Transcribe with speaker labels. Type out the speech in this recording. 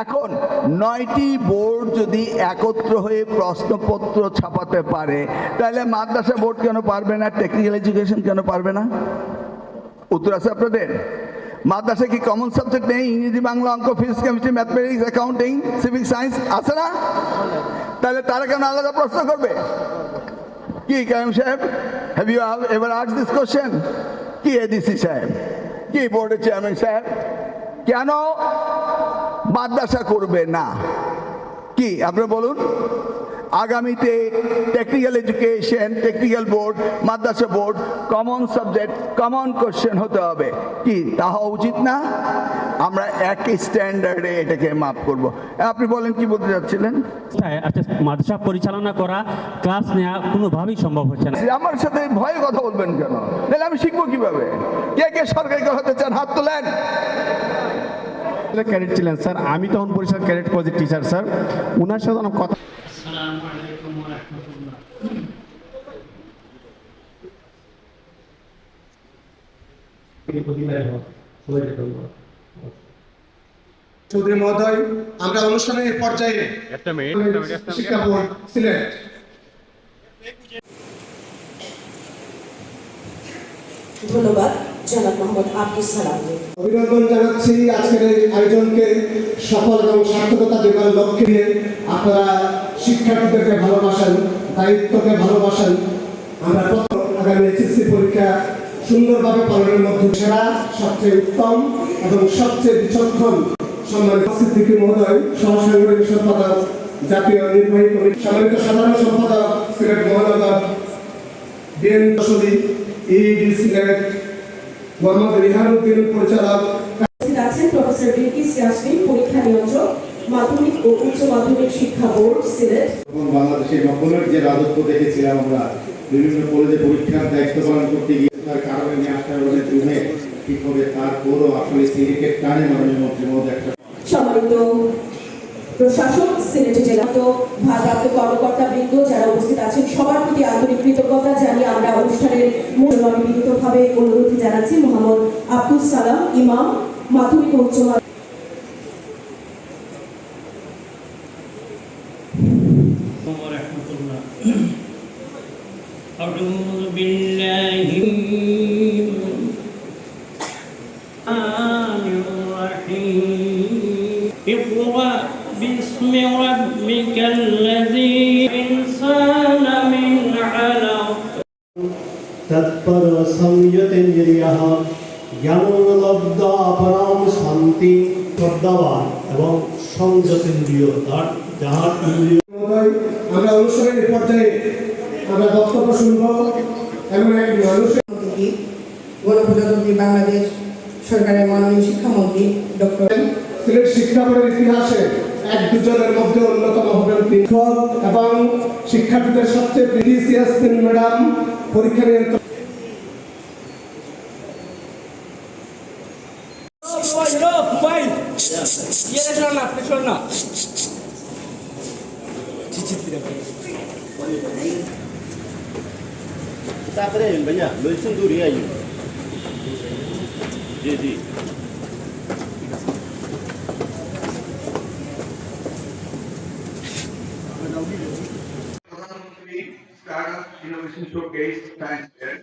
Speaker 1: এখন 9টি বোর্ড যদি একত্র হয়ে প্রশ্নপত্র ছাপাতে পারে, তাহলে মাদ্রাসা বোর্ড কেন পারবে না? টেকনিক্যাল এডুকেশন কেন পারবে না? উত্তর আছে আপনাদের? মাদ্রাসা কি কমন সাবজেক্ট নেই? ইংরেজি, বাংলা, অঙ্ক, physics, chemistry, mathematics, accounting, civic science আছে না? তাহলে তারা কেন আলাদা প্রশ্ন করবে? কি কাইম সাহেব, have you ever asked this question? কি এডিসি সাহেব, কি বোর্ডের চেয়ারম্যান সাহেব, কেন মাদ্রাসা করবে না? কি আপনারা বলুন? আগামীতে technical education, technical board, madrasa board common subject, common question হতে হবে। কি তা হওয়া উচিত না? আমরা একই স্ট্যান্ডার্ডে এটাকে মাপ করব। আপনি বলেন, কি বলতে যাচ্ছিলেন?
Speaker 2: মাদ্রাসা পরিচালনা করা, ক্লাস নেওয়া কোনোভাবেই সম্ভব হচ্ছে না।
Speaker 1: আমার সাথে ভয়ে কথা বলবেন কেন? তাহলে আমি শিখবো কিভাবে? কে কে সরকারি হতে চান হাত তোলেন।
Speaker 3: ক্যাডেট ছিলেন স্যার, আমি তখন পরিষদ ক্যাডেট প্রজেক্ট টিচার স্যার, ওনার সাথে আমার কথা।
Speaker 4: আসসালামু আলাইকুম ওয়া রাহমাতুল্লাহ।
Speaker 5: চৌধুরী মহোদয়, আমরা অনুষ্ঠানের পর্যায়ে শিক্ষা বোর্ড সিলেট।
Speaker 6: ধন্যবাদ জনাব মোহাম্মদ আব্দুস সালাম।
Speaker 5: অভিনন্দন জানাচ্ছি আজকের এই আয়োজনকে সফল এবং সার্থকতা দেবার লক্ষ্যে নিয়ে। আপনারা শিক্ষার্থীদেরকে ভালোবাসেন, দায়িত্বকে ভালোবাসেন। আমরা আগামী এইচএসসি পরীক্ষা সুন্দরভাবে পালনের মধ্যে সেরা, সবচেয়ে উত্তম এবং সবচেয়ে বিচক্ষণ সম্মানিত সিদ্দিকী মহোদয়, সহসাংগঠনিক সম্পাদক, জাতীয় নির্বাহী কমিটি, সম্মানিত সাধারণ সম্পাদক সিলেট মহানগর বিএনপি, ইডি সিলেট, মোহাম্মদ রিহানুদ্দিন পরিচালক,
Speaker 6: আছেন প্রফেসর বিলকিস ইয়াসমিন, পরীক্ষা নিয়ন্ত্রক, মাধ্যমিক ও উচ্চ মাধ্যমিক শিক্ষা বোর্ড সিলেট।
Speaker 7: এবং বাংলাদেশের নকলের যে রাজত্ব দেখেছিলাম আমরা বিভিন্ন কলেজে পরীক্ষার দায়িত্ব পালন করতে গিয়ে, তার কারণে মাস্টার অনেক রুমে ঠিক হবে, তারপরও আসলে সিন্ডিকেট টানে মাননীয় মন্ত্রী মহোদয় একটা।
Speaker 6: সম্মানিত প্রশাসক, সিলেট জেলা তো ভারপ্রাপ্ত কর্মকর্তা বৃন্দ যারা উপস্থিত আছেন, সবার প্রতি আন্তরিক কৃতজ্ঞতা জানিয়ে আমরা অনুষ্ঠানের মূল বিনীতভাবে অনুরোধ জানাচ্ছি মোহাম্মদ আব্দুস সালাম, ইমাম, মাধ্যমিক ও উচ্চ মাধ্যমিক।
Speaker 4: أعوذ بالله اقرأ باسم ربك الذي إنسان من علق
Speaker 8: তৎপর সংযতেন্দ্রিয়ঃ জ্ঞানলব্ধ অপরাম শান্তি শ্রদ্ধাবান এবং সংযতেন্দ্রিয় যাহার ইন্দ্রিয়।
Speaker 5: আমরা অনুষ্ঠানের পর্যায়ে আমরা বক্তব্য শুনব এমন এক মানুষের
Speaker 6: গণপ্রজাতন্ত্রী বাংলাদেশ সরকারের মাননীয় শিক্ষামন্ত্রী ডক্টর।
Speaker 5: সিলেট শিক্ষা বোর্ডের ইতিহাসে এক দুজনের মধ্যে অন্যতম হবেন শিক্ষক এবং শিক্ষার্থীদের সবচেয়ে প্রিভিয়াস ম্যাডাম, পরীক্ষা নিয়ন্ত্রক।
Speaker 7: भैया लोइसन दूर ही आइए। जी जी
Speaker 1: प्रधानमंत्री startup innovation showcase science fair